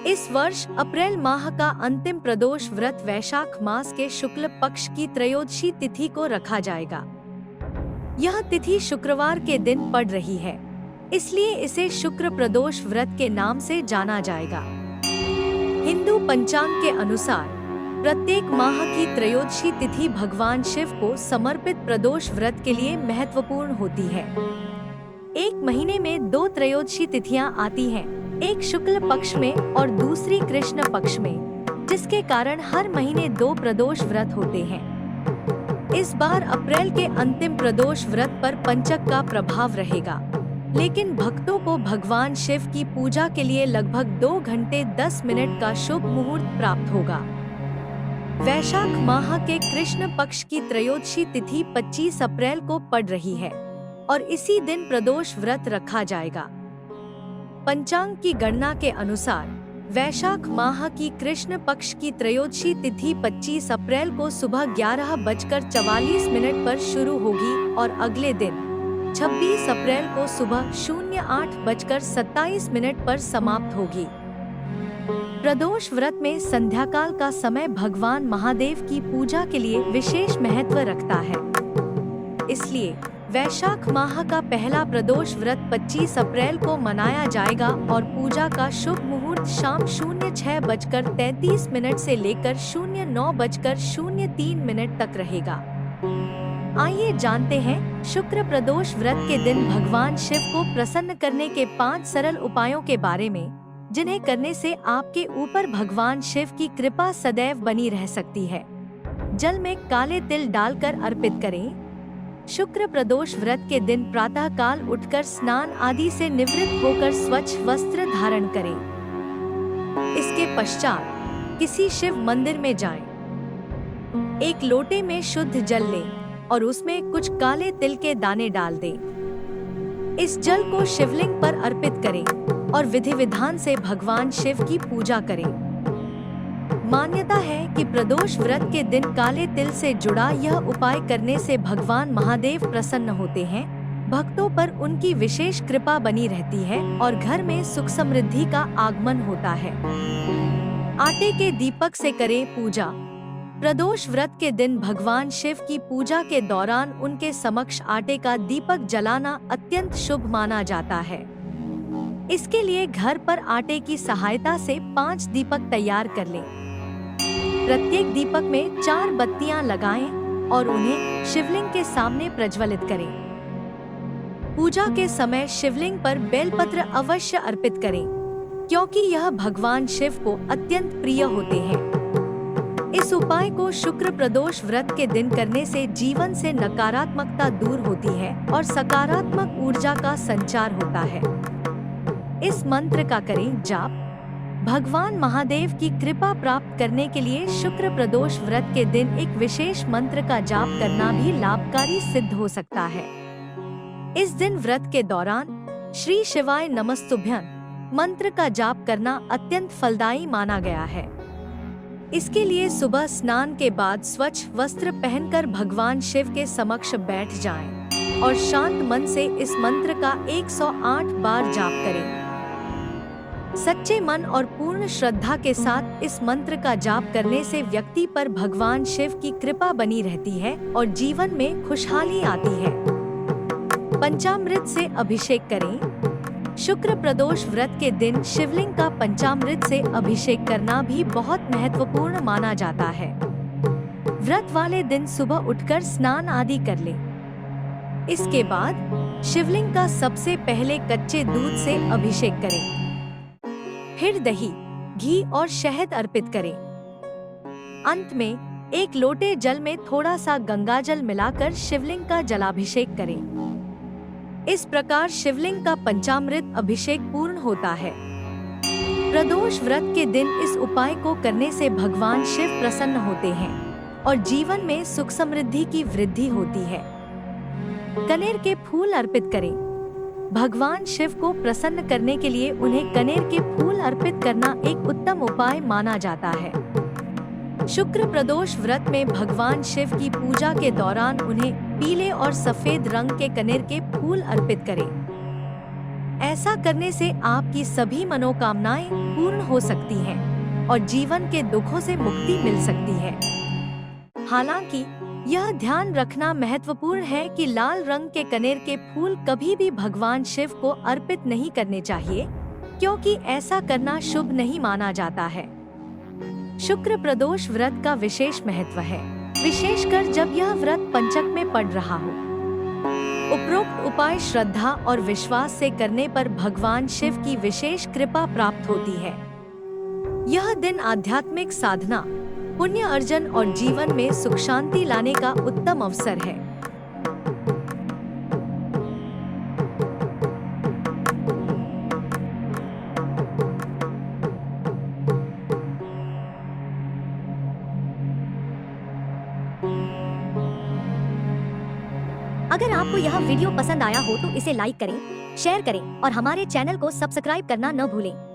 इस वर्ष अप्रैल माह का अंतिम प्रदोष व्रत वैशाख मास के शुक्ल पक्ष की त्रयोदशी तिथि को रखा जाएगा। यह तिथि शुक्रवार के दिन पड़ रही है, इसलिए इसे शुक्र प्रदोष व्रत के नाम से जाना जाएगा। हिंदू पंचांग के अनुसार प्रत्येक माह की त्रयोदशी तिथि भगवान शिव को समर्पित प्रदोष व्रत के लिए महत्वपूर्ण होती है। एक महीने में 2 त्रयोदशी तिथियां आती हैं, एक शुक्ल पक्ष में और दूसरी कृष्ण पक्ष में, जिसके कारण हर महीने 2 प्रदोष व्रत होते हैं। इस बार अप्रैल के अंतिम प्रदोष व्रत पर पंचक का प्रभाव रहेगा, लेकिन भक्तों को भगवान शिव की पूजा के लिए लगभग 2 घंटे 10 मिनट का शुभ मुहूर्त प्राप्त होगा। वैशाख माह के कृष्ण पक्ष की त्रयोदशी तिथि 25 अप्रैल को पड़ रही है और इसी दिन प्रदोष व्रत रखा जाएगा। पंचांग की गणना के अनुसार वैशाख माह की कृष्ण पक्ष की त्रयोदशी तिथि 25 अप्रैल को सुबह 11:44 पर शुरू होगी और अगले दिन 26 अप्रैल को सुबह 08:27 पर समाप्त होगी। प्रदोष व्रत में संध्याकाल का समय भगवान महादेव की पूजा के लिए विशेष महत्व रखता है, इसलिए वैशाख माह का पहला प्रदोष व्रत 25 अप्रैल को मनाया जाएगा और पूजा का शुभ मुहूर्त शाम 06:33 से लेकर 09:03 तक रहेगा। आइए जानते हैं शुक्र प्रदोष व्रत के दिन भगवान शिव को प्रसन्न करने के 5 सरल उपायों के बारे में, जिन्हें करने से आपके ऊपर भगवान शिव की कृपा सदैव बनी रह सकती है। जल में काले तिल डालकर अर्पित करें। शुक्र प्रदोष व्रत के दिन प्रातः काल उठकर स्नान आदि से निवृत्त होकर स्वच्छ वस्त्र धारण करें। इसके पश्चात किसी शिव मंदिर में जाएं। एक लोटे में शुद्ध जल लें और उसमें कुछ काले तिल के दाने डाल दें। इस जल को शिवलिंग पर अर्पित करें और विधि विधान से भगवान शिव की पूजा करें। मान्यता है कि प्रदोष व्रत के दिन काले तिल से जुड़ा यह उपाय करने से भगवान महादेव प्रसन्न होते हैं, भक्तों पर उनकी विशेष कृपा बनी रहती है और घर में सुख समृद्धि का आगमन होता है। आटे के दीपक से करें पूजा। प्रदोष व्रत के दिन भगवान शिव की पूजा के दौरान उनके समक्ष आटे का दीपक जलाना अत्यंत शुभ माना जाता है। इसके लिए घर पर आटे की सहायता से 5 दीपक तैयार कर लें। प्रत्येक दीपक में 4 बत्तियां लगाएं और उन्हें शिवलिंग के सामने प्रज्वलित करें। पूजा के समय शिवलिंग पर बेलपत्र अवश्य अर्पित करें, क्योंकि यह भगवान शिव को अत्यंत प्रिय होते हैं। इस उपाय को शुक्र प्रदोष व्रत के दिन करने से जीवन से नकारात्मकता दूर होती है और सकारात्मक ऊर्जा का संचार होता है। इस मंत्र का करें जाप। भगवान महादेव की कृपा प्राप्त करने के लिए शुक्र प्रदोष व्रत के दिन एक विशेष मंत्र का जाप करना भी लाभकारी सिद्ध हो सकता है। इस दिन व्रत के दौरान श्री शिवाय नमस्तुभ्यं मंत्र का जाप करना अत्यंत फलदायी माना गया है। इसके लिए सुबह स्नान के बाद स्वच्छ वस्त्र पहनकर भगवान शिव के समक्ष बैठ जाएं और शांत मन से इस मंत्र का 108 बार जाप करें। सच्चे मन और पूर्ण श्रद्धा के साथ इस मंत्र का जाप करने से व्यक्ति पर भगवान शिव की कृपा बनी रहती है और जीवन में खुशहाली आती है। पंचामृत से अभिषेक करें। शुक्र प्रदोष व्रत के दिन शिवलिंग का पंचामृत से अभिषेक करना भी बहुत महत्वपूर्ण माना जाता है। व्रत वाले दिन सुबह उठकर स्नान आदि कर लें। इसके बाद शिवलिंग का सबसे पहले कच्चे दूध से अभिषेक करें, फिर दही, घी और शहद अर्पित करें। अंत में एक लोटे जल में थोड़ा सा गंगाजल मिलाकर शिवलिंग का जलाभिषेक करें। इस प्रकार शिवलिंग का पंचामृत अभिषेक पूर्ण होता है। प्रदोष व्रत के दिन इस उपाय को करने से भगवान शिव प्रसन्न होते हैं और जीवन में सुख समृद्धि की वृद्धि होती है। कनेर के फूल अर्पित करें। भगवान शिव को प्रसन्न करने के लिए उन्हें कनेर के फूल अर्पित करना एक उत्तम उपाय माना जाता है। शुक्र प्रदोष व्रत में भगवान शिव की पूजा के दौरान उन्हें पीले और सफेद रंग के कनेर के फूल अर्पित करें। ऐसा करने से आपकी सभी मनोकामनाएं पूर्ण हो सकती हैं और जीवन के दुखों से मुक्ति मिल सकती है। हालांकि यह ध्यान रखना महत्वपूर्ण है कि लाल रंग के कनेर के फूल कभी भी भगवान शिव को अर्पित नहीं करने चाहिए, क्योंकि ऐसा करना शुभ नहीं माना जाता है। शुक्र प्रदोष व्रत का विशेष महत्व है, विशेषकर जब यह व्रत पंचक में पड़ रहा हो। उपरोक्त उपाय श्रद्धा और विश्वास से करने पर भगवान शिव की विशेष कृपा प्राप्त होती है। यह दिन आध्यात्मिक साधना, पुण्य अर्जन और जीवन में सुख शांति लाने का उत्तम अवसर है। अगर आपको यह वीडियो पसंद आया हो तो इसे लाइक करें, शेयर करें और हमारे चैनल को सब्सक्राइब करना न भूलें।